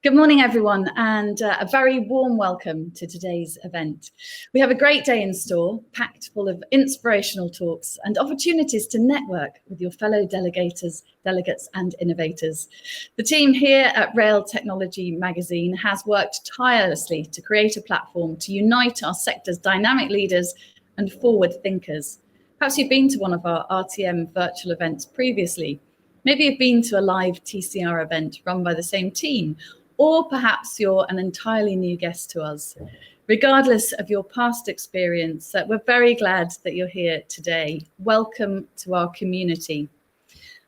Good morning, everyone, and a very warm welcome to today's event. We have a great day in store, packed full of inspirational talks and opportunities to network with your fellow delegates and innovators. The team here at Rail Technology magazine has worked tirelessly to create a platform to unite our sector's dynamic leaders and forward thinkers. Perhaps you've been to one of our RTM virtual events previously. Maybe you've been to a live TCR event run by the same team, or perhaps you're an entirely new guest to us. Regardless of your past experience, we're very glad that you're here today. Welcome to our community.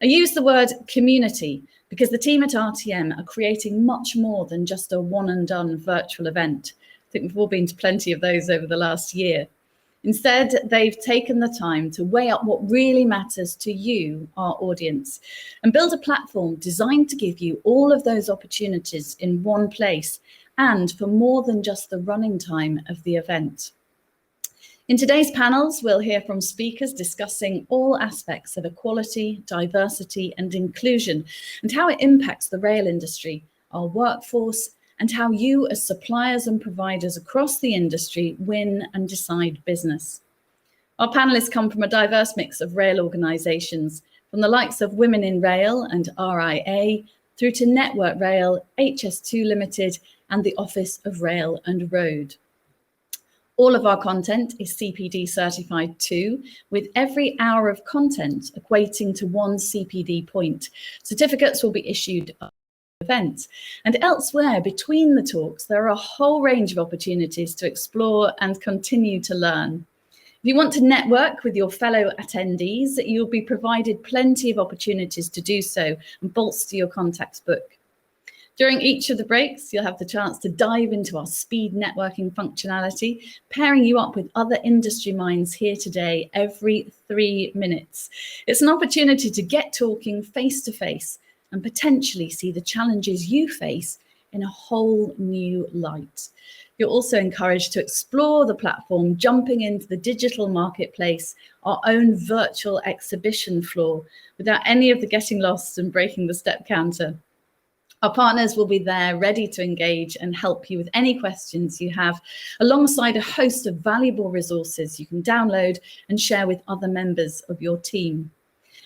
I use the word community because the team at RTM are creating much more than just a one and done virtual event. I think we've all been to plenty of those over the last year. Instead, they've taken the time to weigh up what really matters to you, our audience, and build a platform designed to give you all of those opportunities in one place and for more than just the running time of the event. In today's panels, we'll hear from speakers discussing all aspects of equality, diversity and inclusion and how it impacts the rail industry, our workforce, and how you as suppliers and providers across the industry win and decide business. Our panelists come from a diverse mix of rail organisations, from the likes of Women in Rail and RIA, through to Network Rail, HS2 Limited, and the Office of Rail and Road. All of our content is CPD certified too, with every hour of content equating to 1 CPD point. Certificates will be issued event. And elsewhere between the talks, there are a whole range of opportunities to explore and continue to learn. If you want to network with your fellow attendees, you'll be provided plenty of opportunities to do so and bolster your contacts book. During each of the breaks, you'll have the chance to dive into our speed networking functionality, pairing you up with other industry minds here today every 3 minutes. It's an opportunity to get talking face to face and potentially see the challenges you face in a whole new light. You're also encouraged to explore the platform, jumping into the digital marketplace, our own virtual exhibition floor, without any of the getting lost and breaking the step counter. Our partners will be there ready to engage and help you with any questions you have, alongside a host of valuable resources you can download and share with other members of your team.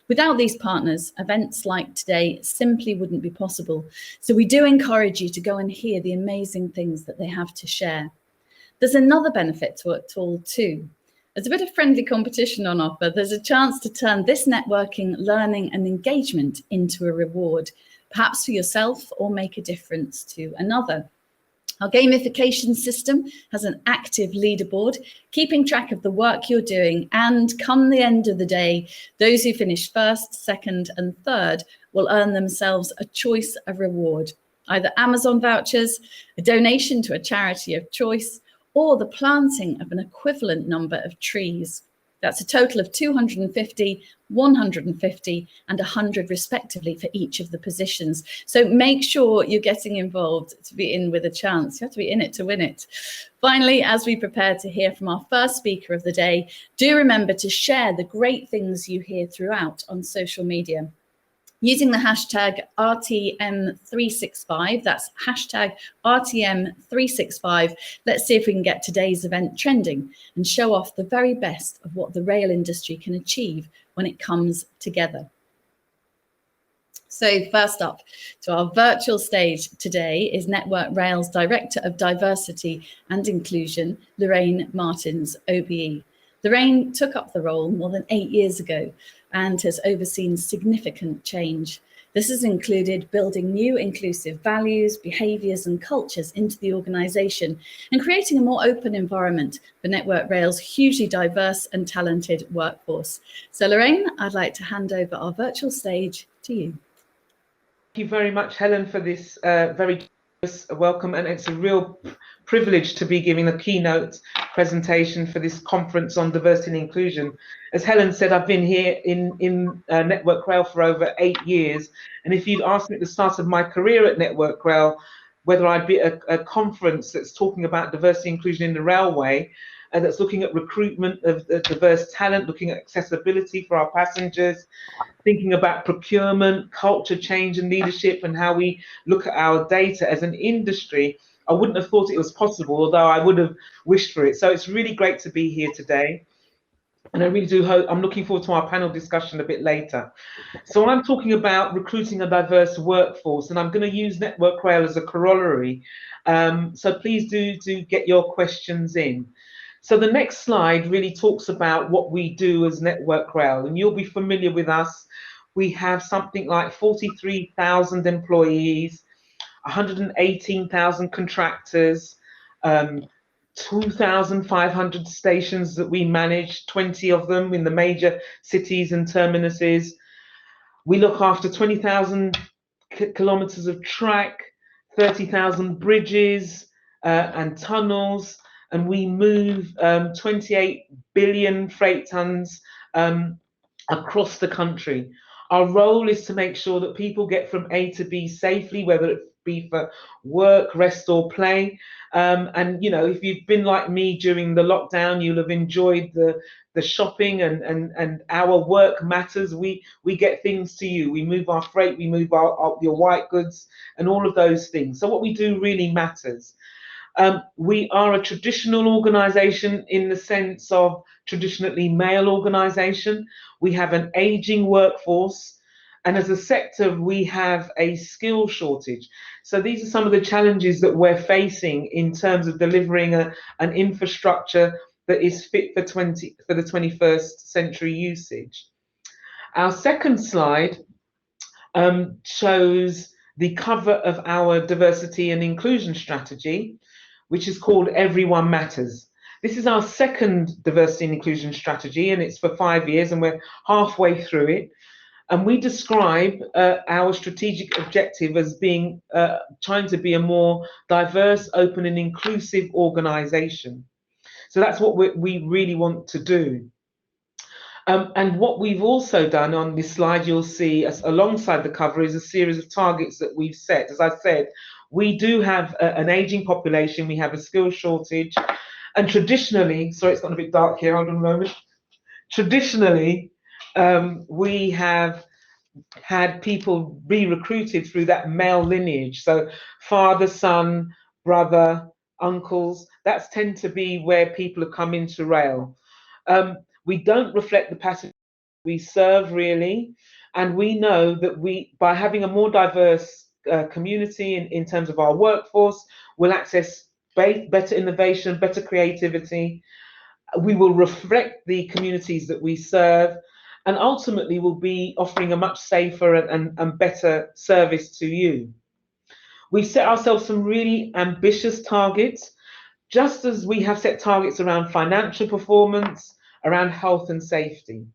Without these partners, events like today simply wouldn't be possible. So we do encourage you to go and hear the amazing things that they have to share. There's another benefit to it all too. There's a bit of friendly competition on offer. There's a chance to turn this networking, learning and engagement into a reward, perhaps for yourself or make a difference to another. Our gamification system has an active leaderboard, keeping track of the work you're doing, and come the end of the day, those who finish first, second and third will earn themselves a choice of reward, either Amazon vouchers, a donation to a charity of choice, or the planting of an equivalent number of trees. That's a total of 250, 150 and 100 respectively for each of the positions. So make sure you're getting involved to be in with a chance. You have to be in it to win it. Finally, as we prepare to hear from our first speaker of the day, do remember to share the great things you hear throughout on social media. Using the hashtag RTM365, that's hashtag RTM365, let's see if we can get today's event trending and show off the very best of what the rail industry can achieve when it comes together. So first up to our virtual stage today is Network Rail's Director of Diversity and Inclusion, Loraine Martins, OBE. Loraine took up the role more than 8 years ago and has overseen significant change. This has included building new inclusive values, behaviours and cultures into the organisation and creating a more open environment for Network Rail's hugely diverse and talented workforce. So Loraine, I'd like to hand over our virtual stage to you. Thank you very much, Helen, for this very generous welcome, and it's a real privilege to be giving a keynote presentation for this conference on diversity and inclusion. As Helen said, I've been here in Network Rail for over 8 years, and if you'd asked me at the start of my career at Network Rail whether I'd be at a conference that's talking about diversity and inclusion in the railway, that's looking at recruitment of diverse talent, looking at accessibility for our passengers, thinking about procurement, culture change and leadership, and how we look at our data as an industry. I wouldn't have thought it was possible, although I would have wished for it. So it's really great to be here today. And I really do hope, I'm looking forward to our panel discussion a bit later. So I'm talking about recruiting a diverse workforce, and I'm going to use Network Rail as a corollary. So please do get your questions in. So the next slide really talks about what we do as Network Rail, and you'll be familiar with us. We have something like 43,000 employees, 118,000 contractors, 2,500 stations that we manage, 20 of them in the major cities and terminuses. We look after 20,000 kilometers of track, 30,000 bridges and tunnels, and we move 28 billion freight tons across the country. Our role is to make sure that people get from A to B safely, whether it be for work, rest or play. And you know, if you've been like me during the lockdown, you'll have enjoyed the shopping and our work matters. We get things to you. We move our freight, we move your white goods and all of those things. So what we do really matters. We are a traditional organisation in the sense of traditionally male organisation. We have an ageing workforce, and as a sector, we have a skill shortage. So these are some of the challenges that we're facing in terms of delivering an infrastructure that is fit for the 21st century usage. Our second slide shows the cover of our diversity and inclusion strategy, which is called Everyone Matters. This is our second diversity and inclusion strategy, and it's for 5 years, and we're halfway through it. And we describe our strategic objective as being trying to be a more diverse, open, and inclusive organisation. So that's what we really want to do. And what we've also done on this slide, you'll see alongside the cover is a series of targets that we've set. As I said, we do have an aging population, we have a skills shortage, and traditionally, sorry, it's gotten a bit dark here, hold on a moment. Traditionally, we have had people be recruited through that male lineage. So father, son, brother, uncles, that's tend to be where people have come into rail. We don't reflect the passengers we serve really, and we know that by having a more diverse community in terms of our workforce, we'll access better innovation, better creativity. We will reflect the communities that we serve, and ultimately we'll be offering a much safer and better service to you. We've set ourselves some really ambitious targets, just as we have set targets around financial performance, around health and safety.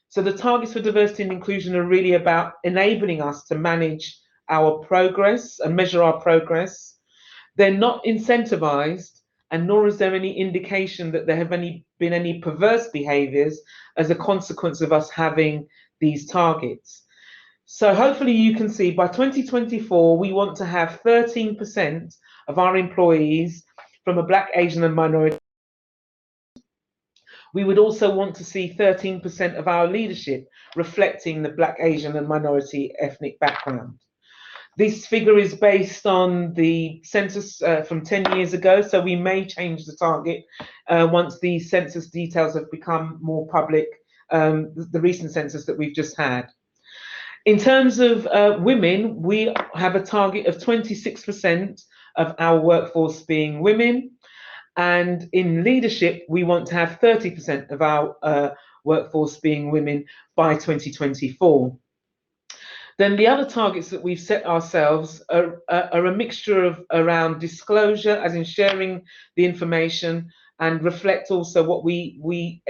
So the targets for diversity and inclusion are really about enabling us to manage our progress and measure our progress. They're not incentivized, and nor is there any indication that there have been any perverse behaviors as a consequence of us having these targets. So hopefully you can see by 2024, we want to have 13% of our employees from a Black, Asian and minority. We would also want to see 13% of our leadership reflecting the Black, Asian and minority ethnic background. This figure is based on the census from 10 years ago, so we may change the target once the census details have become more public, the recent census that we've just had. In terms of women, we have a target of 26% of our workforce being women. And in leadership, we want to have 30% of our workforce being women by 2024. Then the other targets that we've set ourselves are a mixture of around disclosure, as in sharing the information, and reflect also what we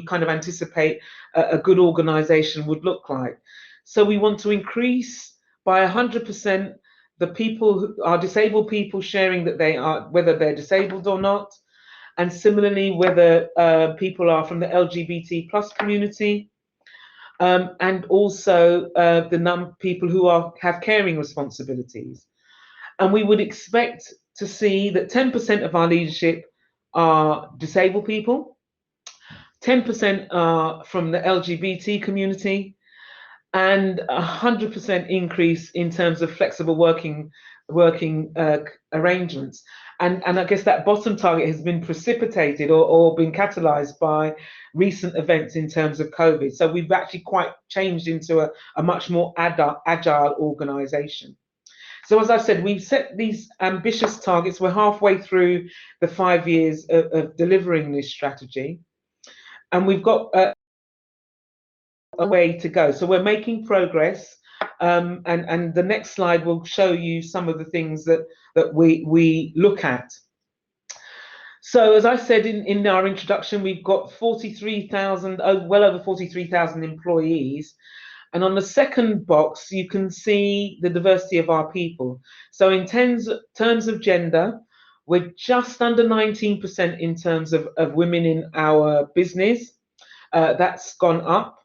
kind of anticipate a good organisation would look like. So we want to increase by 100% the people who are disabled people sharing that they are, whether they're disabled or not, and similarly whether people are from the LGBT plus community, and also the people who have caring responsibilities. And we would expect to see that 10% of our leadership are disabled people, 10% are from the LGBT community, and 100% increase in terms of flexible working arrangements. And I guess that bottom target has been precipitated or been catalyzed by recent events in terms of COVID. So we've actually quite changed into a much more agile organization. So as I said, we've set these ambitious targets. We're halfway through the 5 years of delivering this strategy. And we've got a way to go. So we're making progress. And the next slide will show you some of the things that we look at. So as I said in our introduction, we've got 43,000, well over 43,000 employees. And on the second box, you can see the diversity of our people. So in terms of gender, we're just under 19% in terms of women in our business. That's gone up.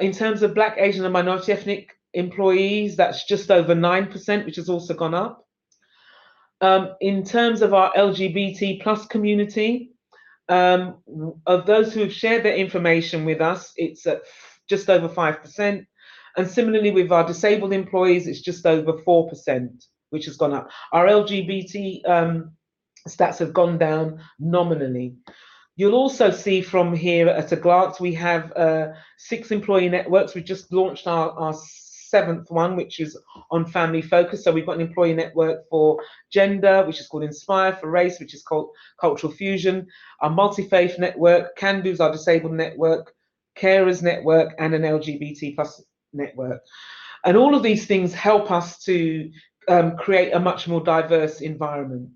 In terms of Black, Asian and minority ethnic employees, that's just over 9%, which has also gone up. In terms of our LGBT plus community, of those who have shared their information with us, it's at just over 5%. And similarly with our disabled employees, it's just over 4%, which has gone up. Our LGBT stats have gone down nominally. You'll also see from here at a glance, we have 6 employee networks. We just launched our 7th one, which is on family focus. So we've got an employee network for gender, which is called Inspire, for race, which is called Cultural Fusion, our multi-faith network, Can Do's our disabled network, Carers network, and an LGBT plus network. And all of these things help us to create a much more diverse environment.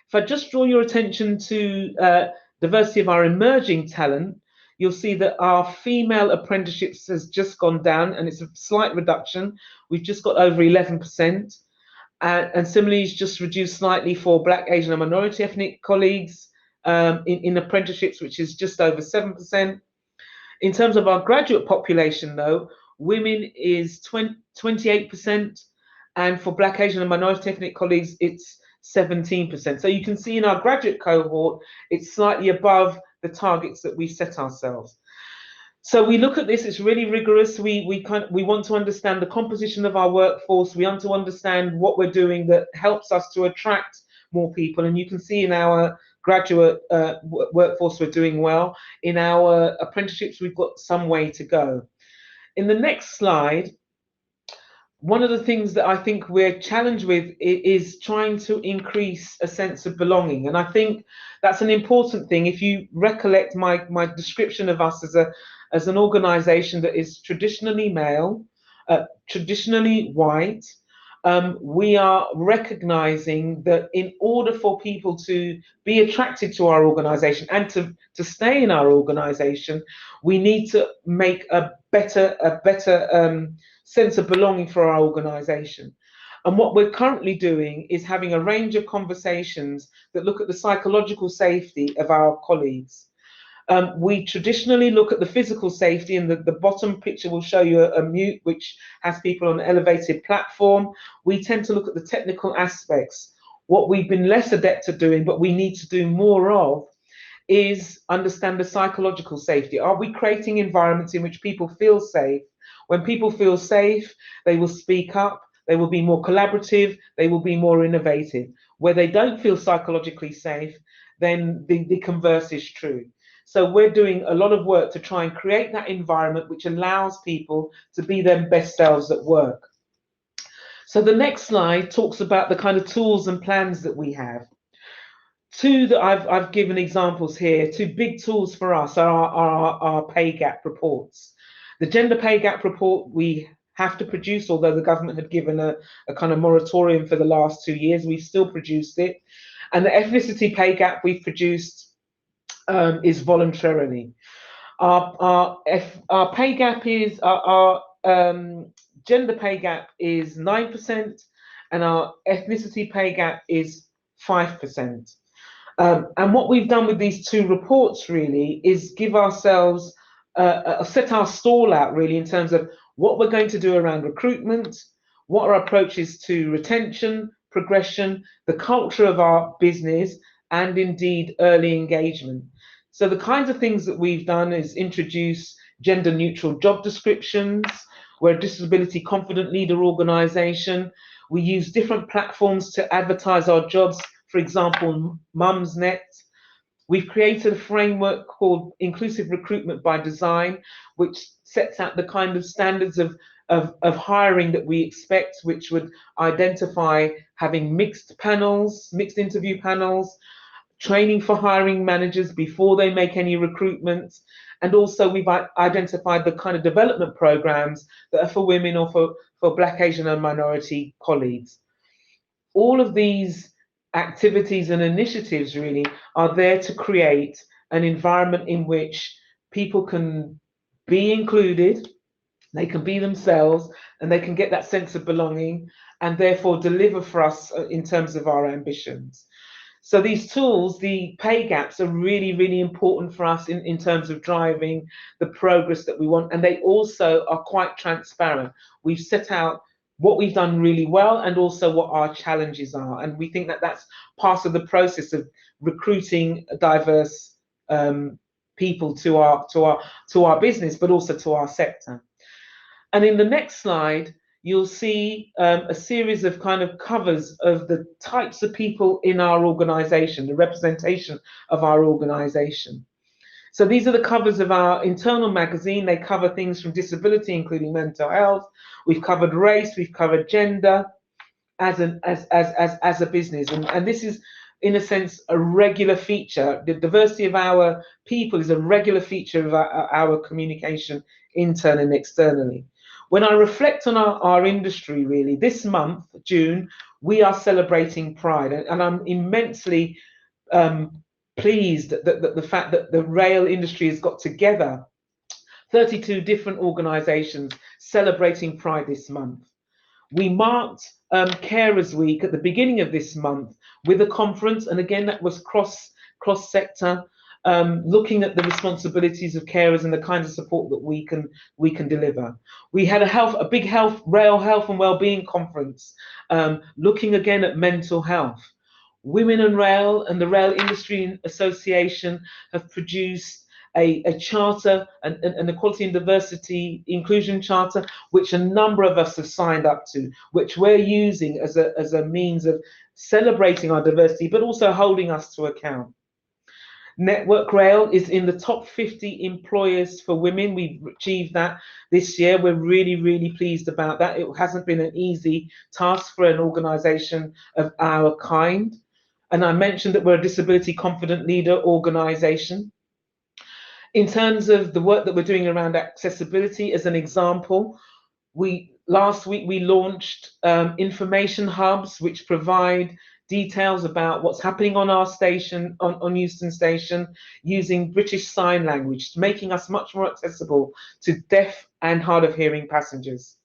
If I just draw your attention to diversity of our emerging talent, you'll see that our female apprenticeships has just gone down, and it's a slight reduction. We've just got over 11%. And similarly, it's just reduced slightly for Black, Asian and minority ethnic colleagues in apprenticeships, which is just over 7%. In terms of our graduate population, though, women is 28%, and for Black, Asian and minority ethnic colleagues, it's 17%. So you can see in our graduate cohort, it's slightly above the targets that we set ourselves. So we look at this, it's really rigorous. We want to understand the composition of our workforce. We want to understand what we're doing that helps us to attract more people. And you can see in our graduate workforce, we're doing well. In our apprenticeships, we've got some way to go. In the next slide, one of the things that I think we're challenged with is trying to increase a sense of belonging. And I think that's an important thing. If you recollect my description of us as an organization that is traditionally male, traditionally white, we are recognizing that in order for people to be attracted to our organization and to stay in our organization, we need to make a better sense of belonging for our organization. And what we're currently doing is having a range of conversations that look at the psychological safety of our colleagues. We traditionally look at the physical safety, and the bottom picture will show you a mute which has people on an elevated platform. We tend to look at the technical aspects. What we've been less adept at doing, but we need to do more of, is understand the psychological safety. Are we creating environments in which people feel safe? When people feel safe, they will speak up, they will be more collaborative, they will be more innovative. Where they don't feel psychologically safe, then the converse is true. So we're doing a lot of work to try and create that environment which allows people to be their best selves at work. So the next slide talks about the kind of tools and plans that we have. Two that I've given examples here, 2 big tools for us are our pay gap reports. The gender pay gap report we have to produce, although the government had given a kind of moratorium for the last 2 years, we've still produced it. And the ethnicity pay gap we've produced is voluntarily. Our pay gap is, our gender pay gap is 9%, and our ethnicity pay gap is 5%. And what we've done with these 2 reports really is give ourselves set our stall out really in terms of what we're going to do around recruitment, what our approach is to retention, progression, the culture of our business, and indeed early engagement. So the kinds of things that we've done is introduce gender neutral job descriptions. We're a disability confident leader organisation. We use different platforms to advertise our jobs, for example, Mumsnet. We've created a framework called Inclusive Recruitment by Design, which sets out the kind of standards of hiring that we expect, which would identify having mixed interview panels, training for hiring managers before they make any recruitment. And also we've identified the kind of development programs that are for women or for Black, Asian and minority colleagues. All of these activities and initiatives really are there to create an environment in which people can be included, they can be themselves, and they can get that sense of belonging and therefore deliver for us in terms of our ambitions. So these tools, the pay gaps, are really, really important for us in terms of driving the progress that we want. And they also are quite transparent. We've set out what we've done really well and also what our challenges are. And we think that that's part of the process of recruiting diverse people to our business, but also to our sector. And in the next slide, you'll see a series of kind of covers of the types of people in our organisation, the representation of our organisation. So these are the covers of our internal magazine. They cover things from disability, including mental health. We've covered race, we've covered gender as a business. And this is, in a sense, a regular feature. The diversity of our people is a regular feature of our communication internally and externally. When I reflect on our industry, really, this month, June, we are celebrating Pride. And I'm immensely pleased that the fact that the rail industry has got together 32 different organisations celebrating Pride this month. We marked Carers Week at the beginning of this month with a conference, and again, that was cross-sector, looking at the responsibilities of carers and the kind of support that we can deliver. We had a big rail health and wellbeing conference, looking again at mental health. Women and Rail and the Rail Industry Association have produced a charter, an equality and diversity inclusion charter, which a number of us have signed up to, which we're using as a means of celebrating our diversity, but also holding us to account. Network Rail is in the top 50 employers for women. We've achieved that this year. We're really, really pleased about that. It hasn't been an easy task for an organisation of our kind. And I mentioned that we're a disability confident leader organisation. In terms of the work that we're doing around accessibility, as an example, last week we launched information hubs which provide details about what's happening on our station, on Euston Station, using British Sign Language, making us much more accessible to deaf and hard of hearing passengers.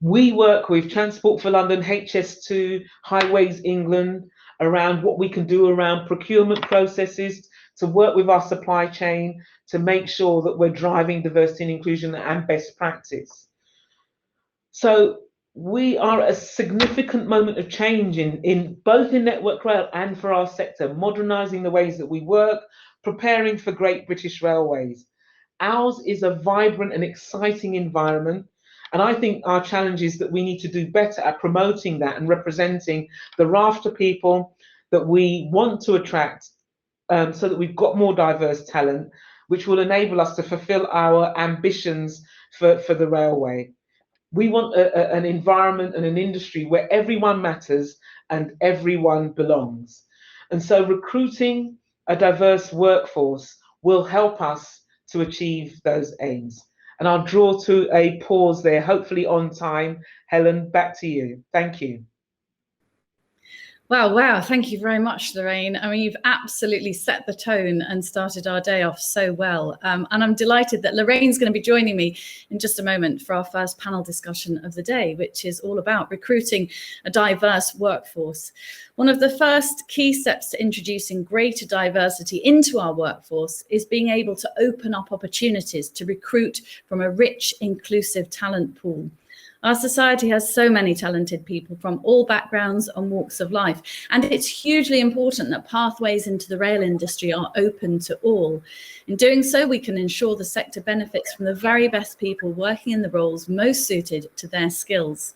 We work with Transport for London, HS2, Highways England, around what we can do around procurement processes, to work with our supply chain to make sure that we're driving diversity and inclusion and best practice. So we are at a significant moment of change in both in Network Rail and for our sector, modernising the ways that we work, preparing for Great British Railways. Ours is a vibrant and exciting environment, and I think our challenge is that we need to do better at promoting that and representing the raft of people that we want to attract, so that we've got more diverse talent, which will enable us to fulfil our ambitions for the railway. We want an environment and an industry where everyone matters and everyone belongs. And so recruiting a diverse workforce will help us to achieve those aims. And I'll draw to a pause there, hopefully on time. Helen, back to you. Thank you. Wow. Thank you very much, Loraine. I mean, you've absolutely set the tone and started our day off so well. And I'm delighted that Lorraine's going to be joining me in just a moment for our first panel discussion of the day, which is all about recruiting a diverse workforce. One of the first key steps to introducing greater diversity into our workforce is being able to open up opportunities to recruit from a rich, inclusive talent pool. Our society has so many talented people from all backgrounds and walks of life, and it's hugely important that pathways into the rail industry are open to all. In doing so, we can ensure the sector benefits from the very best people working in the roles most suited to their skills.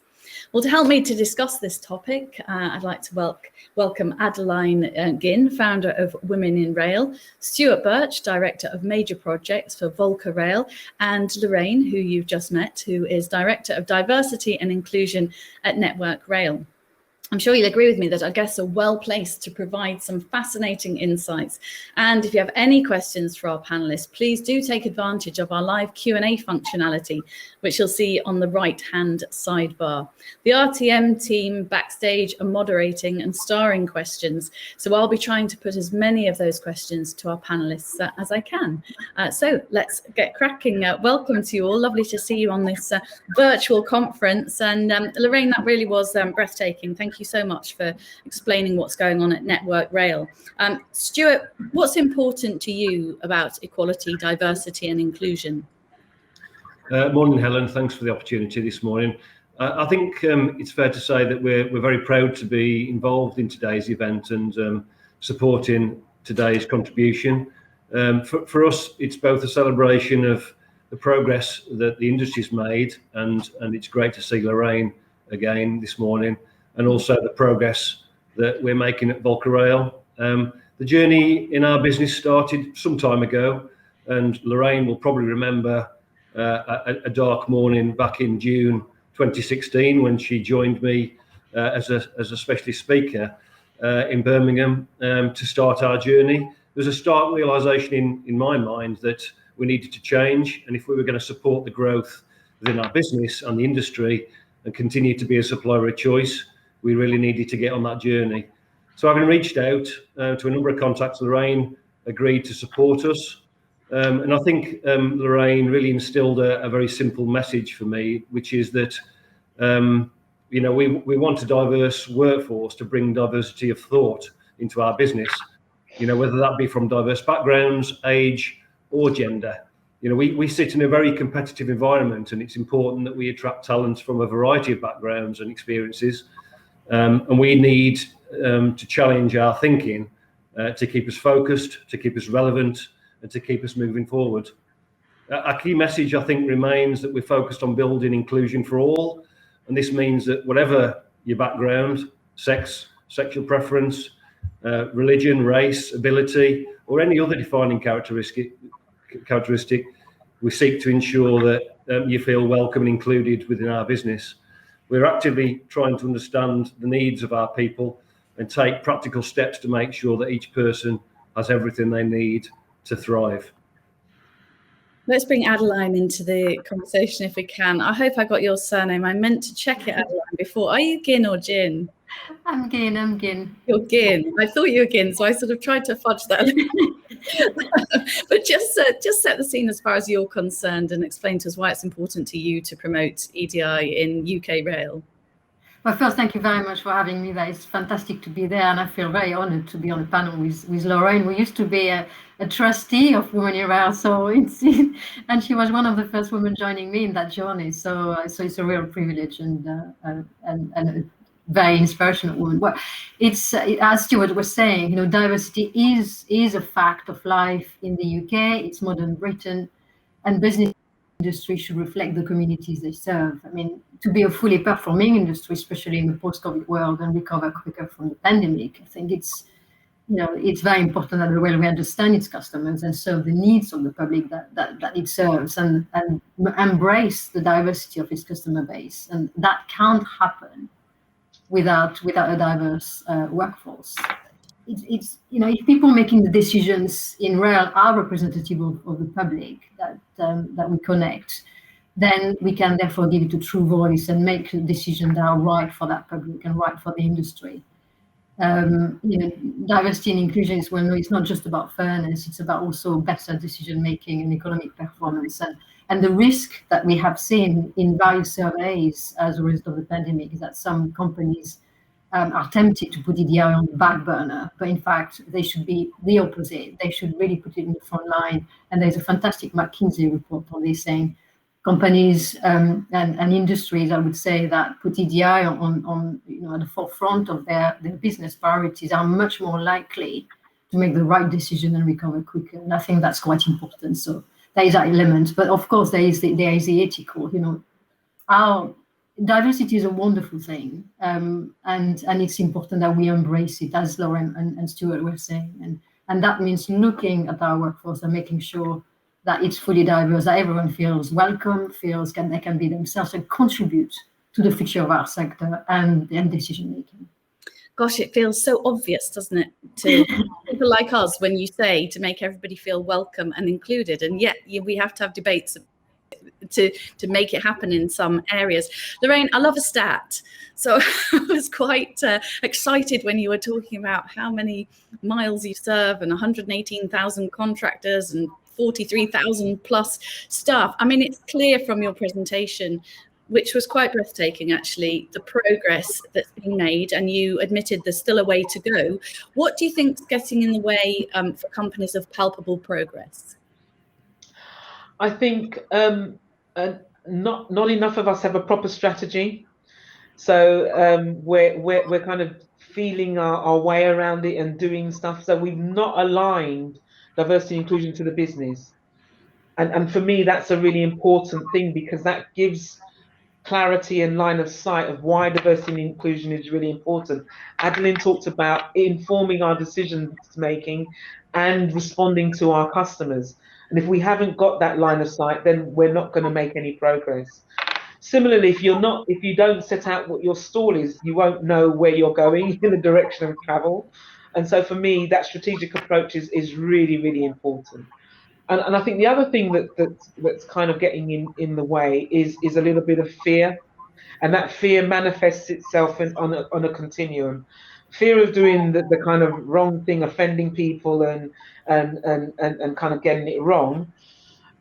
Well, to help me to discuss this topic, I'd like to welcome Adeline Ginn, founder of Women in Rail, Stuart Birch, Director of Major Projects for VolkerRail, and Loraine, who you've just met, who is Director of Diversity and Inclusion at Network Rail. I'm sure you'll agree with me that our guests are well placed to provide some fascinating insights. And if you have any questions for our panelists, please do take advantage of our live Q&A functionality, which you'll see on the right-hand sidebar. The RTM team backstage are moderating and starring questions, so I'll be trying to put as many of those questions to our panelists as I can. So let's get cracking. Welcome to you all. Lovely to see you on this virtual conference. And Loraine, that really was breathtaking. Thank you so much for explaining what's going on at Network Rail. Stuart, what's important to you about equality, diversity and inclusion? Morning, Helen. Thanks for the opportunity this morning. I think it's fair to say that we're very proud to be involved in today's event and supporting today's contribution. For us, it's both a celebration of the progress that the industry's made, and it's great to see Loraine again this morning, and also the progress that we're making at VolkerRail. The journey in our business started some time ago, and Loraine will probably remember a dark morning back in June 2016 when she joined me as a specialist speaker in Birmingham to start our journey. There was a stark realisation in my mind that we needed to change, and if we were going to support the growth within our business and the industry and continue to be a supplier of choice, we really needed to get on that journey. So having reached out to a number of contacts, Loraine agreed to support us. And I think Loraine really instilled a very simple message for me, which is that, we want a diverse workforce to bring diversity of thought into our business, whether that be from diverse backgrounds, age or gender. We sit in a very competitive environment, and it's important that we attract talent from a variety of backgrounds and experiences. And we need to challenge our thinking to keep us focused, to keep us relevant, and to keep us moving forward. Our key message, I think, remains that we're focused on building inclusion for all. And this means that whatever your background, sex, sexual preference, religion, race, ability, or any other defining characteristic, we seek to ensure that you feel welcome and included within our business. We're actively trying to understand the needs of our people and take practical steps to make sure that each person has everything they need to thrive. Let's bring Adeline into the conversation if we can. I hope I got your surname. I meant to check it, Adeline, before. Are you Ginn or Ginn? I'm Ginn. You're Ginn. I thought you were Ginn, so I sort of tried to fudge that. But just set the scene as far as you're concerned and explain to us why it's important to you to promote ED&I in UK Rail. Well, first, thank you very much for having me there. It's fantastic to be there, and I feel very honoured to be on the panel with Loraine, who used to be a trustee of Women in Rail, and she was one of the first women joining me in that journey. So it's a real privilege and a very inspirational woman. Well, it's as Stuart was saying, diversity is a fact of life in the UK. It's modern Britain, and business industry should reflect the communities they serve. I mean, to be a fully performing industry, especially in the post-COVID world, and recover quicker from the pandemic, I think it's very important that the railway understand its customers and serve the needs of the public that it serves, and embrace the diversity of its customer base. And that can't happen without a diverse workforce. It's if people making the decisions in rail are representative of the public that we connect, then we can therefore give it a true voice and make decisions that are right for that public and right for the industry. Diversity and inclusion is it's not just about fairness, it's about also better decision making and economic performance. And the risk that we have seen in various surveys as a result of the pandemic is that some companies are tempted to put ED&I on the back burner, but in fact, they should be the opposite. They should really put it in the front line. And there's a fantastic McKinsey report on this saying companies and industries, I would say, that put ED&I on at the forefront of their business priorities are much more likely to make the right decision and recover quicker. And I think that's quite important. So there is that element. But of course, there is the ethical. Our diversity is a wonderful thing, and it's important that we embrace it, as Loraine and Stuart were saying. And that means looking at our workforce and making sure that it's fully diverse, that everyone feels welcome, they can be themselves and contribute to the future of our sector and decision making. Gosh, it feels so obvious, doesn't it, to people like us when you say to make everybody feel welcome and included, and yet we have to have debates to make it happen in some areas. Loraine, I love a stat. So I was quite excited when you were talking about how many miles you serve and 118,000 contractors and 43,000 plus staff. I mean, it's clear from your presentation, which was quite breathtaking, actually, the progress that's been made, and you admitted there's still a way to go. What do you think is getting in the way for companies of palpable progress? I think not enough of us have a proper strategy. So we're kind of feeling our way around it and doing stuff. So we've not aligned diversity and inclusion to the business. And for me, that's a really important thing, because that gives clarity and line of sight of why diversity and inclusion is really important. Adeline talked about informing our decision making and responding to our customers. And if we haven't got that line of sight, then we're not going to make any progress. Similarly, if you don't set out what your stall is, you won't know where you're going in the direction of travel. And so for me, that strategic approach is really, really important. And I think the other thing that's kind of getting in the way is a little bit of fear, and that fear manifests itself on a continuum. Fear of doing the kind of wrong thing, offending people, and kind of getting it wrong.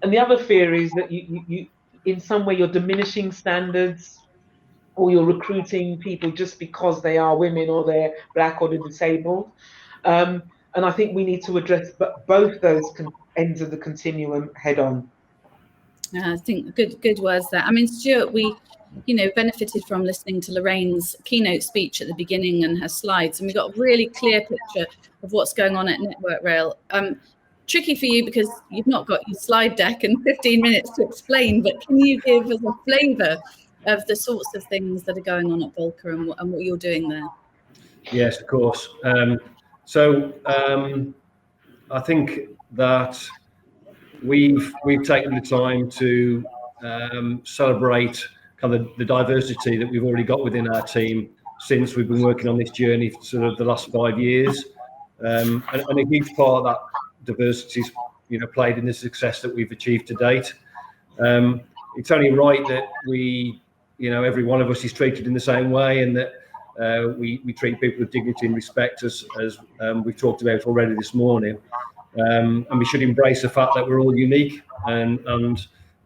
And the other fear is that you in some way you're diminishing standards, or you're recruiting people just because they are women or they're black or they're disabled. And I think we need to address both those ends of the continuum head on. I think good words there. I mean, Stuart, we benefited from listening to Lorraine's keynote speech at the beginning and her slides, and we got a really clear picture of what's going on at Network Rail. Tricky for you because you've not got your slide deck and 15 minutes to explain, but can you give us a flavour of the sorts of things that are going on at Volker and what you're doing there? Yes, of course. I think that we've taken the time to celebrate kind of the diversity that we've already got within our team since we've been working on this journey for sort of the last 5 years, and a huge part of that diversity's played in the success that we've achieved to date. It's only right that we, every one of us is treated in the same way, and that we treat people with dignity and respect, as we've talked about already this morning. And we should embrace the fact that we're all unique, and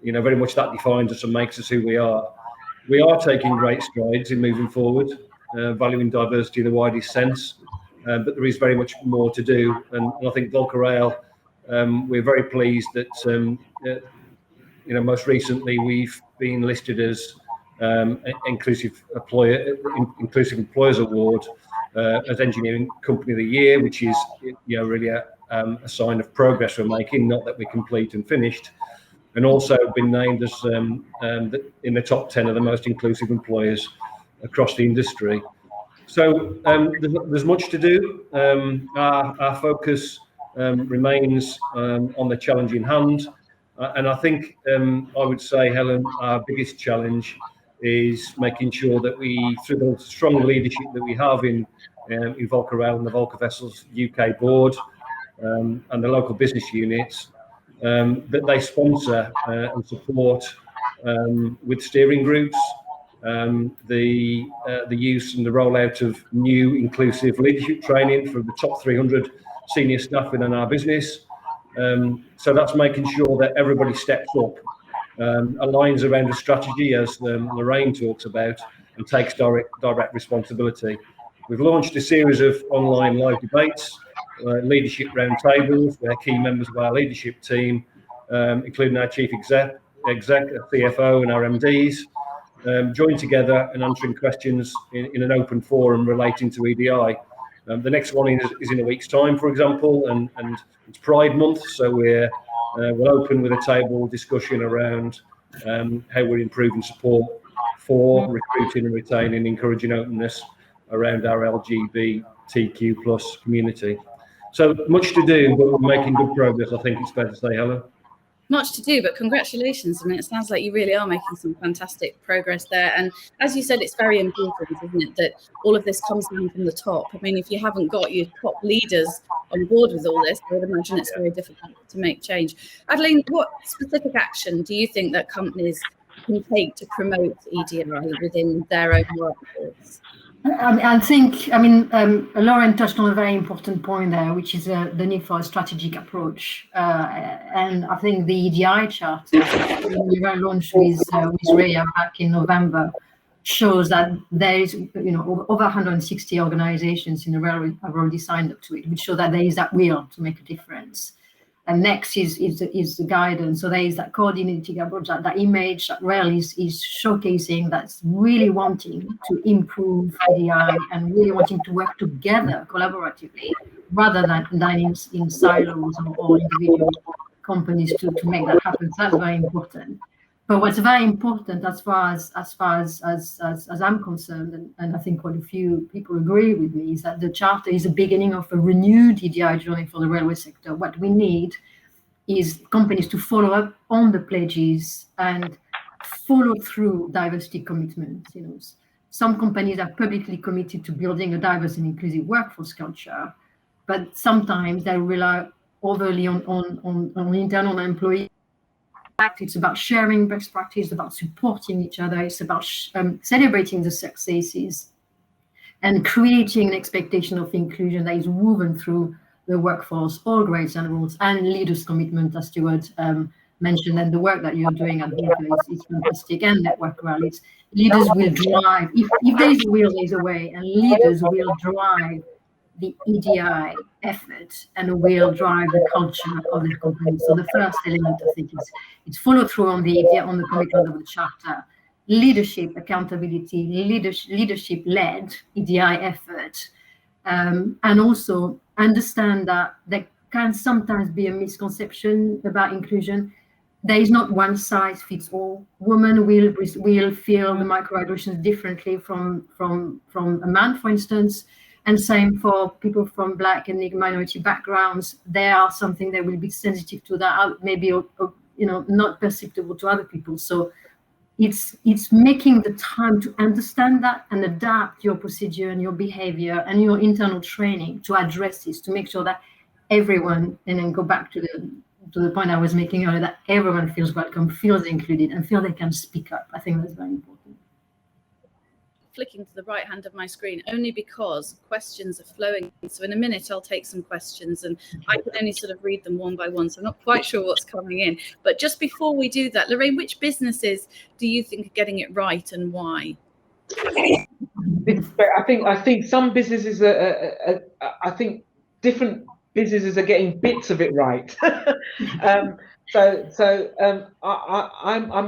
very much that defines us and makes us who we are. We are taking great strides in moving forward, valuing diversity in the widest sense, but there is very much more to do. And I think VolkerRail, we're very pleased that most recently we've been listed as Inclusive Employers Award as Engineering Company of the Year, which is really a sign of progress we're making, not that we're complete and finished, and also been named as in the top 10 of the most inclusive employers across the industry. So there's much to do. Our focus remains on the challenge in hand, and I think I would say, Helen, our biggest challenge is making sure that we, through the strong leadership that we have in VolkerRail and the Volker Vessels UK board, and the local business units, that they sponsor and support with steering groups the use and the rollout of new inclusive leadership training for the top 300 senior staff within our business. So that's making sure that everybody steps up, aligns around a strategy, as Loraine talks about, and takes direct responsibility. We've launched a series of online live debates, leadership roundtables, where key members of our leadership team, including our chief exec, exec, CFO and our MDs, join together and answering questions in an open forum relating to ED&I. The next one is in a week's time, for example, and it's Pride Month, so we'll open with a table discussion around how we're improving support for recruiting and retaining, encouraging openness around our LGBTQ plus community. So much to do, but we're making good progress, I think it's fair to say, Helen. Much to do, but congratulations. I mean, it sounds like you really are making some fantastic progress there. And as you said, it's very important, isn't it, that all of this comes down from the top. I mean, if you haven't got your top leaders on board with all this, I would imagine it's very difficult to make change. Adeline, what specific action do you think that companies can take to promote ED&I within their own workforce? I think, Loraine touched on a very important point there, which is the need for a strategic approach. And I think the ED&I chart we were launched with Rhea back in November shows that there is, over 160 organizations in the railway have already signed up to it, which show that there is that will to make a difference. And next is the guidance. So there is that coordinating approach, that image that Rail is showcasing, that's really wanting to improve ED&I and really wanting to work together collaboratively rather than in silos or individual companies to make that happen. So that's very important. But what's very important as far as I'm concerned, and I think quite a few people agree with me, is that the Charter is the beginning of a renewed ED&I journey for the railway sector. What we need is companies to follow up on the pledges and follow through diversity commitments. Some companies are publicly committed to building a diverse and inclusive workforce culture, but sometimes they rely overly on internal employees. It's about sharing best practice, about supporting each other. It's about celebrating the successes and creating an expectation of inclusion that is woven through the workforce, all grades and roles, and leaders' commitment, as Stuart mentioned. And the work that you're doing at VolkerRail is fantastic, and VolkerRail. Leaders will drive. If there is a will, there is a way, and leaders will drive the ED&I effort and will drive the culture of the company. So the first element, I think, is it's follow through on the commitment of the Charter, leadership, accountability, leadership-led ED&I effort, and also understand that there can sometimes be a misconception about inclusion. There is not one size fits all. Women will feel the microaggressions differently from a man, for instance. And same for people from Black and minority backgrounds. They are something that will be sensitive to that, maybe not perceptible to other people. So it's making the time to understand that and adapt your procedure and your behavior and your internal training to address this, to make sure that everyone, and then go back to the point I was making earlier, that everyone feels welcome, feels included, and feel they can speak up. I think that's very important. Flicking to the right hand of my screen only because questions are flowing. So in a minute, I'll take some questions and I can only sort of read them one by one. So I'm not quite sure what's coming in. But just before we do that, Loraine, which businesses do you think are getting it right and why? I think some businesses I think different businesses are getting bits of it right. I'm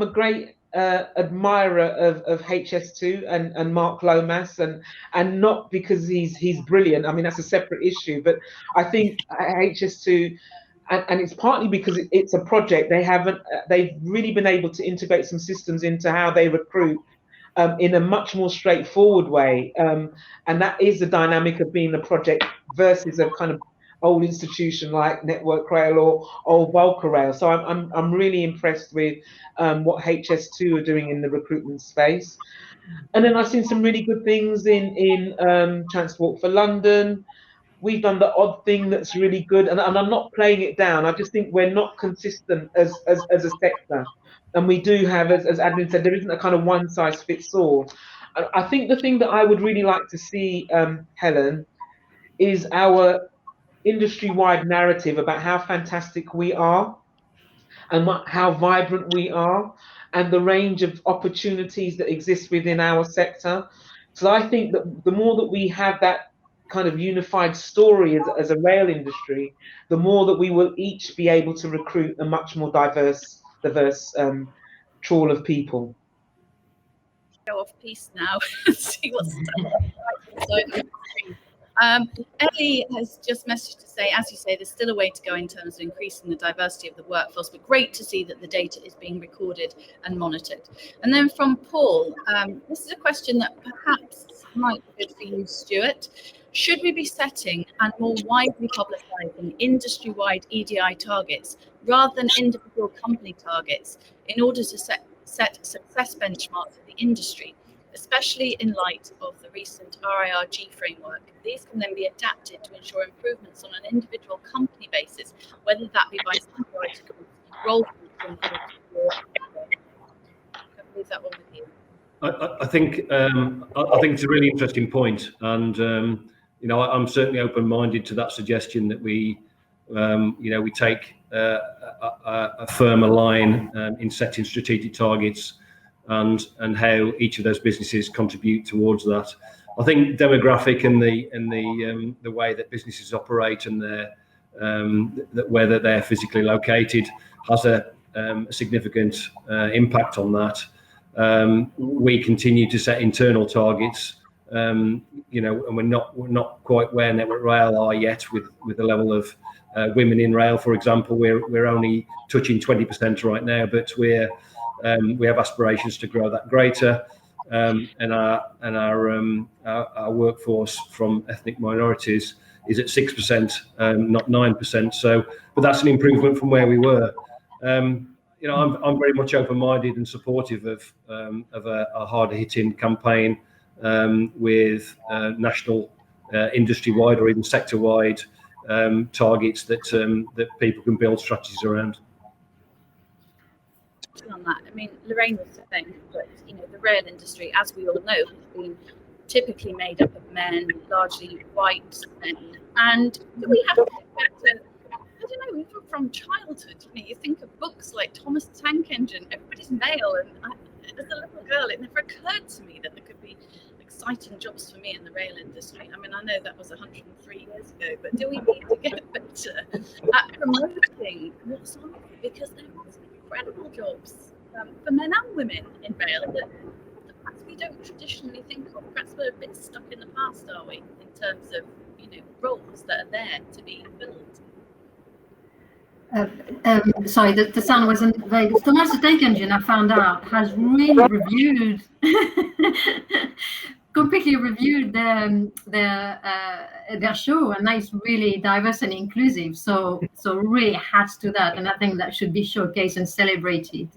a great admirer of HS2 and Mark Lomas, and not because he's brilliant. I mean, that's a separate issue, but I think HS2, and it's partly because it's a project. They've really been able to integrate some systems into how they recruit in a much more straightforward way, and that is the dynamic of being a project versus a kind of old institution like VolkerRail or VolkerRail. So I'm really impressed with what HS2 are doing in the recruitment space. And then I've seen some really good things in Transport for London. We've done the odd thing that's really good, and I'm not playing it down. I just think we're not consistent as a sector. And we do have, as Adeline said, there isn't a kind of one size fits all. I think the thing that I would really like to see, Helen, is our industry-wide narrative about how fantastic we are and how vibrant we are and the range of opportunities that exist within our sector. So I think that the more that we have that kind of unified story as a rail industry, the more that we will each be able to recruit a much more diverse trawl of people. Go off piece now and see what's Ellie has just messaged to say, as you say, there's still a way to go in terms of increasing the diversity of the workforce, but great to see that the data is being recorded and monitored. And then from Paul, this is a question that perhaps might be good for you, Stuart. Should we be setting and more widely publicising industry-wide ED&I targets rather than individual company targets in order to set success benchmarks for the industry, especially in light of the recent RIRG framework? These can then be adapted to ensure improvements on an individual company basis, whether that be by standardised role functions or I'll leave that one with you. I think it's a really interesting point, and I'm certainly open-minded to that suggestion that we take a firmer line in setting strategic targets and how each of those businesses contribute towards that. I think demographic and the way that businesses operate and whether they're physically located has a significant impact on that. We continue to set internal targets, and we're not quite where Network Rail are yet with the level of women in rail, for example. We're only touching 20% right now, but we have aspirations to grow that greater. And our workforce from ethnic minorities is at 6%, not 9%. So, but that's an improvement from where we were. I'm very much open-minded and supportive of a harder-hitting campaign with national, industry-wide, or even sector-wide targets that people can build strategies around. On that, I mean, Loraine was saying that the rail industry, as we all know, has been typically made up of men, largely white men, and we have to get back to, I don't know, even from childhood. You think of books like Thomas the Tank Engine. Everybody's male, and as a little girl, it never occurred to me that there could be exciting jobs for me in the rail industry. I mean, I know that was 103 years ago, but do we need to get better at promoting what's on it? Because there are some incredible jobs for men and women in rail that perhaps we don't traditionally think of. Perhaps we're a bit stuck in the past, are we, in terms of roles that are there to be filled? Sorry, the sound wasn't very good. Thomas the Tank Engine, I found out, has really reviewed completely reviewed their show, and it's really diverse and inclusive. So really hats to that, and I think that should be showcased and celebrated.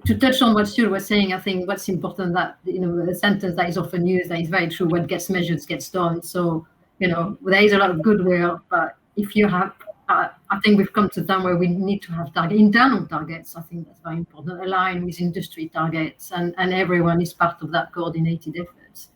To touch on what Stuart was saying, I think what's important that the sentence that is often used, that is very true: what gets measured gets done. So there is a lot of goodwill, but if you have, I think we've come to a time where we need to have internal targets. I think that's very important, align with industry targets, and everyone is part of that coordinated efforts.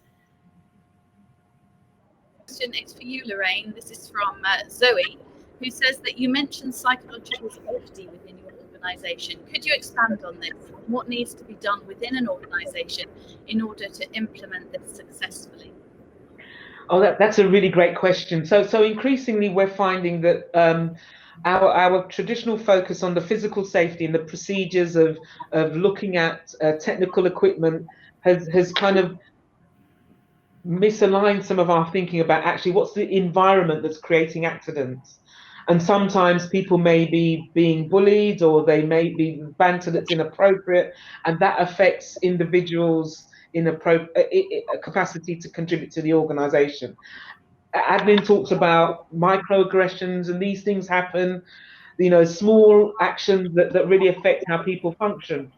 Question is for you, Loraine. This is from Zoe, who says that you mentioned psychological safety within your organisation. Could you expand on this? What needs to be done within an organisation in order to implement this successfully? Oh, that's a really great question. So increasingly we're finding that our traditional focus on the physical safety and the procedures of looking at technical equipment has kind of misaligned some of our thinking about actually what's the environment that's creating accidents. And sometimes people may be being bullied, or they may be banter that's inappropriate, and that affects individuals in a capacity to contribute to the organisation. Adeline talks about microaggressions, and these things happen, small actions that really affect how people function.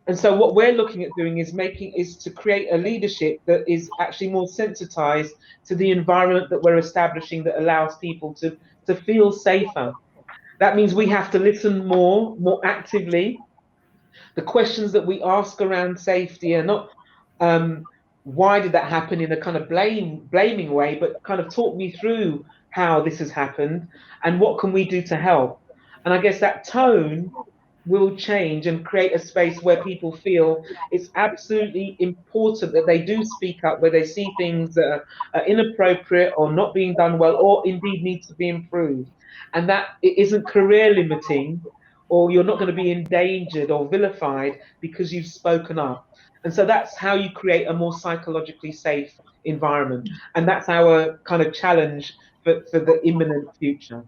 And so what we're looking at doing is to create a leadership that is actually more sensitized to the environment that we're establishing, that allows people to feel safer. That means we have to listen more actively. The questions that we ask around safety are not why did that happen in a kind of blaming way, but kind of talk me through how this has happened and what can we do to help. And I guess that tone will change and create a space where people feel it's absolutely important that they do speak up where they see things that are inappropriate or not being done well, or indeed need to be improved. And that it isn't career limiting or you're not going to be endangered or vilified because you've spoken up. And so that's how you create a more psychologically safe environment. And that's our kind of challenge for the imminent future.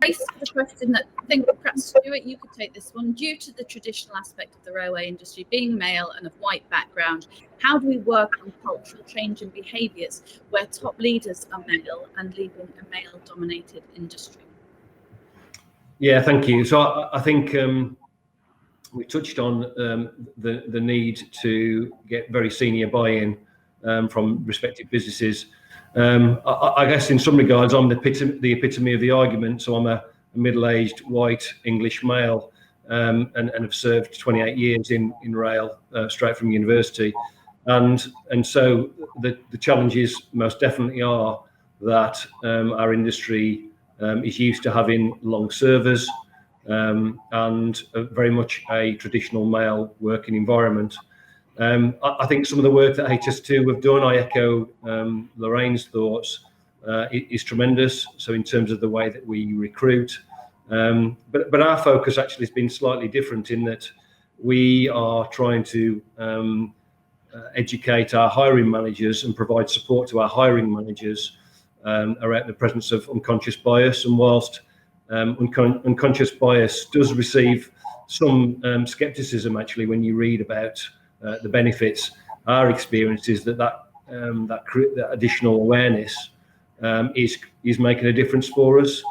The question that I think perhaps Stuart, you could take this one. Due to the traditional aspect of the railway industry being male and of white background, how do we work on cultural change and behaviours where top leaders are male and leaving a male-dominated industry? Yeah, thank you. So I think we touched on the need to get very senior buy-in from respective businesses. I guess in some regards, I'm the epitome of the argument. So I'm a middle-aged white English male and have served 28 years in rail straight from university. And so the challenges most definitely are that our industry is used to having long servers and very much a traditional male working environment. I think some of the work that HS2 have done, I echo Lorraine's thoughts, is tremendous. So in terms of the way that we recruit, but our focus actually has been slightly different in that we are trying to educate our hiring managers and provide support to our hiring managers around the presence of unconscious bias. And whilst unconscious bias does receive some skepticism actually when you read about the benefits, our experience is that additional awareness is making a difference for us,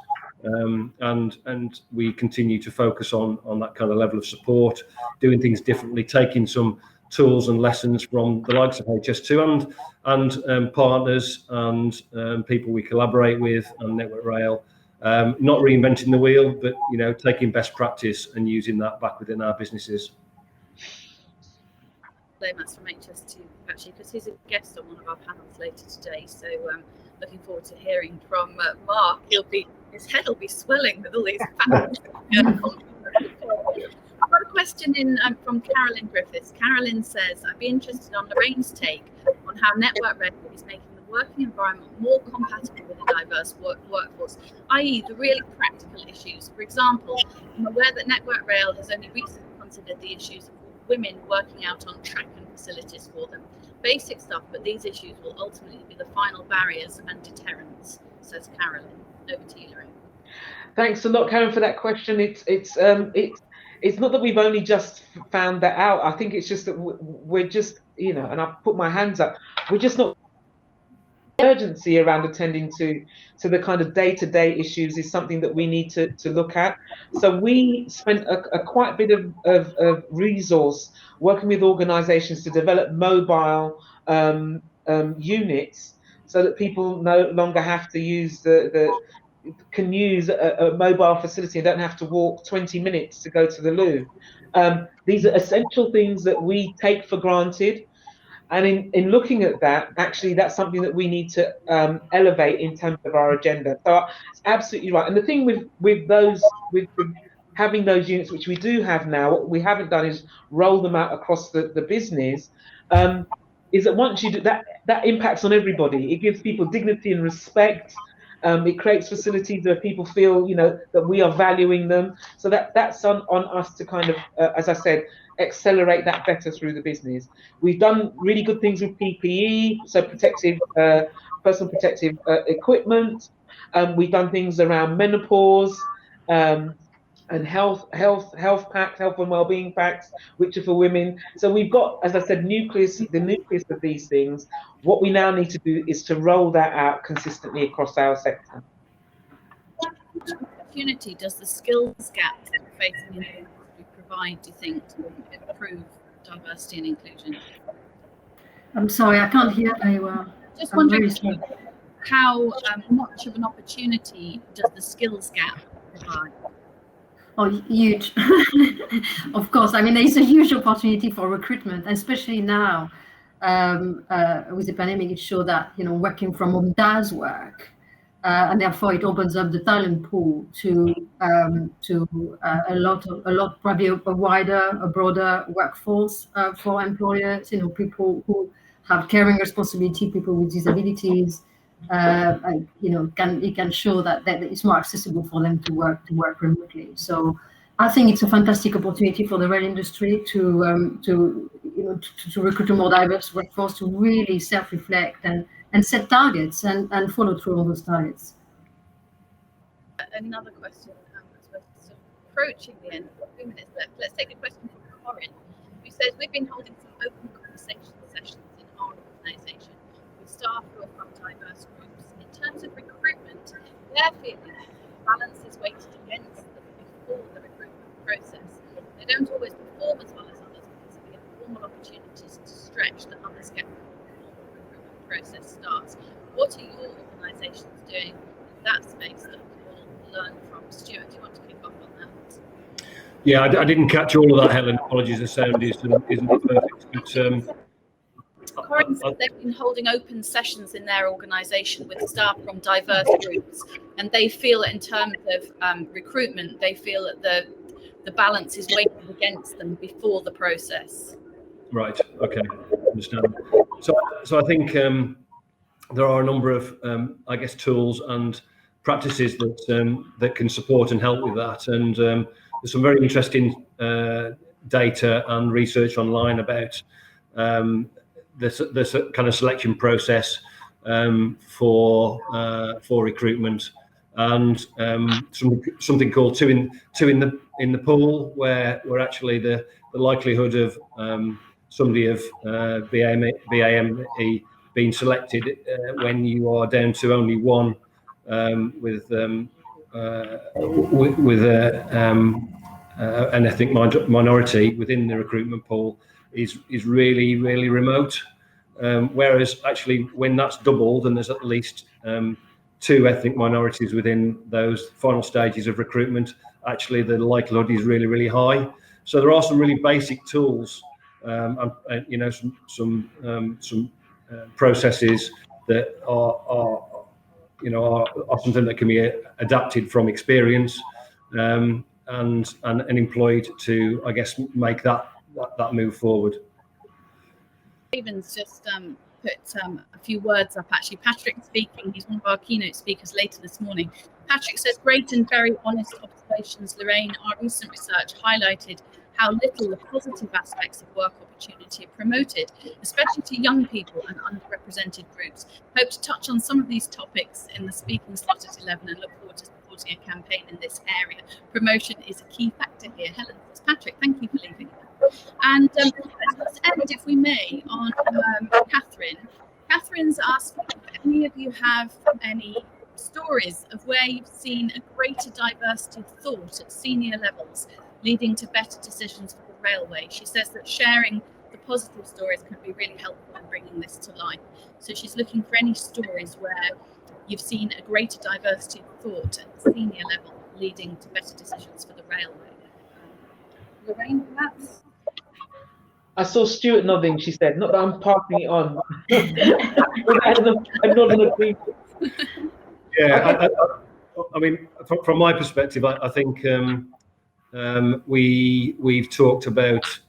and we continue to focus on that kind of level of support, doing things differently, taking some tools and lessons from the likes of HS2 and partners and people we collaborate with and Network Rail. Not reinventing the wheel, but taking best practice and using that back within our businesses. That's from HS2 actually, because he's a guest on one of our panels later today. So looking forward to hearing from Mark. His head will be swelling with all these panels. I've got a question in from Carolyn Griffiths. Carolyn says, I'd be interested on Lorraine's take on how Network Rail is making the working environment more compatible with a diverse workforce, i.e. the really practical issues. For example, I'm aware that Network Rail has only recently considered the issues of women working out on track and facilities for them. Basic stuff, but these issues will ultimately be the final barriers and deterrents, says Carolyn. Over to you, Loraine. Thanks a lot, Karen, for that question. It's not that we've only just found that out. I think it's just that we're just, and I've put my hands up, we're just not urgency around attending to the kind of day-to-day issues is something that we need to look at. So we spent a quite bit of resource working with organizations to develop mobile units so that people no longer have to use can use a mobile facility and don't have to walk 20 minutes to go to the loo. These are essential things that we take for granted. And in looking at that, actually, that's something that we need to elevate in terms of our agenda. So it's absolutely right. And the thing with having those units, which we do have now, what we haven't done is roll them out across the business, is that once you do that, that impacts on everybody. It gives people dignity and respect. It creates facilities where people feel, that we are valuing them. So that's on us to kind of, as I said, accelerate that better through the business. We've done really good things with PPE, so personal protective equipment. We've done things around menopause and health packs, health and wellbeing packs, which are for women. So we've got, as I said, the nucleus of these things. What we now need to do is to roll that out consistently across our sector. What opportunity does the skills gap that we're facing in the industry provide, do you think, to improve diversity and inclusion? I'm sorry, I can't hear very well. Just wondering how much of an opportunity does the skills gap provide? Oh, huge. Of course. I mean, there's a huge opportunity for recruitment, especially now with the pandemic. It showed that, working from home does work. And therefore it opens up the talent pool to a lot, probably a broader workforce for employers, people who have caring responsibility, people with disabilities, it can show that it's more accessible for them to work remotely. So I think it's a fantastic opportunity for the rail industry to recruit a more diverse workforce, to really self-reflect and set targets and follow through on those targets. Another question, as we're sort of approaching the end, 2 minutes left. Let's take a question from Loraine, who says, we've been holding some open conversation sessions in our organisation with staff who are from diverse groups. In terms of recruitment, they're feeling balance is weighted against them before the recruitment process. They don't always perform as well as others because of the informal opportunities to stretch that others get before the formal recruitment process starts. What are your organisations doing in that space that learn from? Stuart, do you want to kick off on that? Yeah, I didn't catch all of that, Helen. Apologies, the sound isn't perfect. But Corinne said they've been holding open sessions in their organisation with staff from diverse groups, and they feel in terms of recruitment, they feel that the balance is weighted against them before the process. Right. Okay. Understand. So I think there are a number of I guess tools and practices that can support and help with that, and there's some very interesting data and research online about this kind of selection process for recruitment, and something called two in the pool, where actually the likelihood of somebody of BAME being selected when you are down to only one with an ethnic minority within the recruitment pool is really, really remote. Whereas actually when that's doubled and there's at least 2 ethnic minorities within those final stages of recruitment, actually the likelihood is really, really high. So there are some really basic tools, and some processes that are something that can be adapted from experience and employed to, I guess, make that move forward. Stephen's just put a few words up, actually. Patrick speaking, he's one of our keynote speakers later this morning. Patrick says, great and very honest observations, Loraine. Our recent research highlighted how little the positive aspects of work opportunity are promoted, especially to young people and underrepresented groups. Hope to touch on some of these topics in the speaking slot at 11 and look forward to supporting a campaign in this area. Promotion is a key factor here. Helen, Patrick, thank you for leaving. And let's end, if we may, on Catherine. Catherine's asking if any of you have any stories of where you've seen a greater diversity of thought at senior levels, leading to better decisions for the railway. She says that sharing the positive stories can be really helpful in bringing this to life. So she's looking for any stories where you've seen a greater diversity of thought at the senior level, leading to better decisions for the railway. Loraine, perhaps? I saw Stuart nodding, she said, not that I'm passing it on. I'm not in agreement. Yeah, I mean, from my perspective, I think we've talked about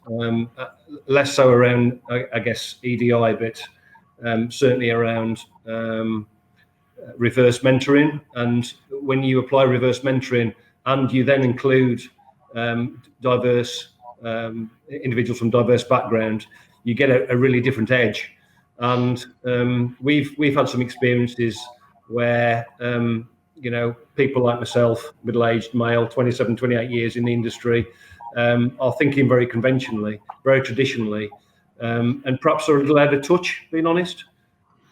less so around, I guess, ED&I, but certainly around reverse mentoring. And when you apply reverse mentoring and you then include diverse individuals from diverse background, you get a really different edge. And we've had some experiences where people like myself, middle-aged male, 27, 28 years in the industry, are thinking very conventionally, very traditionally, and perhaps are a little out of touch, being honest.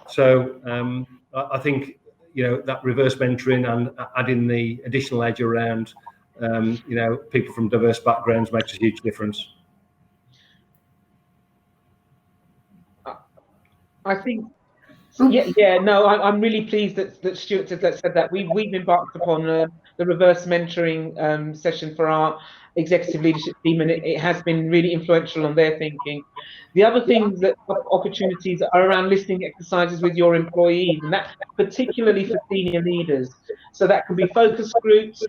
So I think that reverse mentoring and adding the additional edge around people from diverse backgrounds makes a huge difference. I think, I'm really pleased that Stuart said that. We've embarked upon the reverse mentoring session for our executive leadership team, and it has been really influential on their thinking. The other things that opportunities are around listening exercises with your employees, and that's particularly for senior leaders. So that can be focus groups,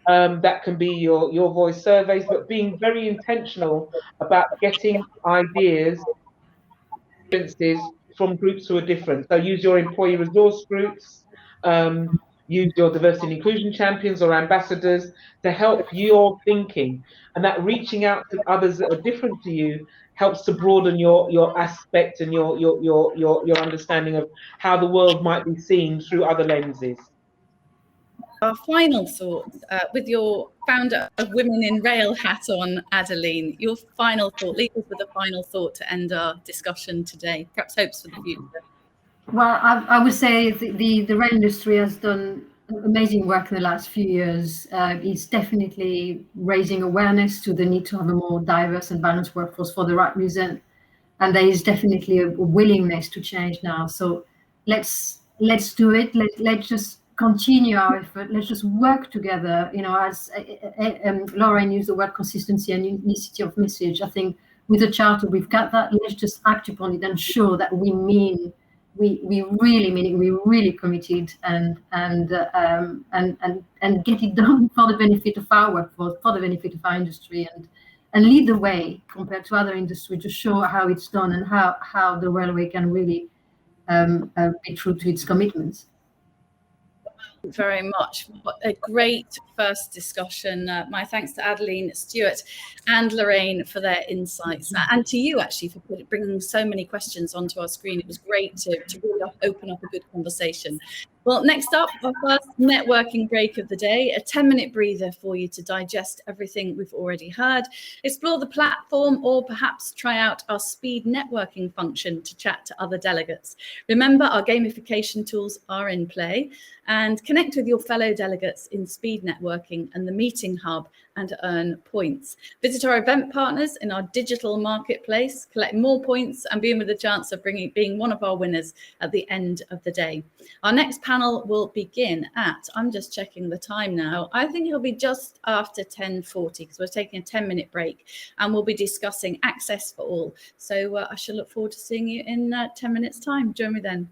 that can be your voice surveys, but being very intentional about getting ideas, from groups who are different. So use your employee resource groups, use your diversity and inclusion champions or ambassadors to help your thinking, and that reaching out to others that are different to you helps to broaden your aspect and your understanding of how the world might be seen through other lenses. Our final thoughts, with your founder of Women in Rail hat on, Adeline, your final thought, leave us with a final thought to end our discussion today, perhaps hopes for the future. Well, I would say the rail industry has done amazing work in the last few years. It's definitely raising awareness to the need to have a more diverse and balanced workforce for the right reason. And there is definitely a willingness to change now. So let's do it. Let's just continue our effort. Let's just work together. You know, as Loraine used the word consistency and unicity of message. I think with the charter we've got that. Let's just act upon it and show that we mean. We really mean it. We're really committed and get it done for the benefit of our workforce, for the benefit of our industry, and lead the way compared to other industries to show how it's done and how the railway can really be true to its commitments. Very much. What a great first discussion. My thanks to Adeline, Stuart and Loraine for their insights, and to you actually for bringing so many questions onto our screen. It was great to really open up a good conversation. Well, next up, our first networking break of the day, a 10-minute breather for you to digest everything we've already heard, explore the platform, or perhaps try out our speed networking function to chat to other delegates. Remember, our gamification tools are in play, and connect with your fellow delegates in speed networking and the meeting hub and earn points. Visit our event partners in our digital marketplace, collect more points, and be in with a chance of being one of our winners at the end of the day. Our next panel will begin at, I'm just checking the time now, I think it'll be just after 10:40 because we're taking a 10-minute break, and we'll be discussing access for all. So I shall look forward to seeing you in 10 minutes time. Join me then.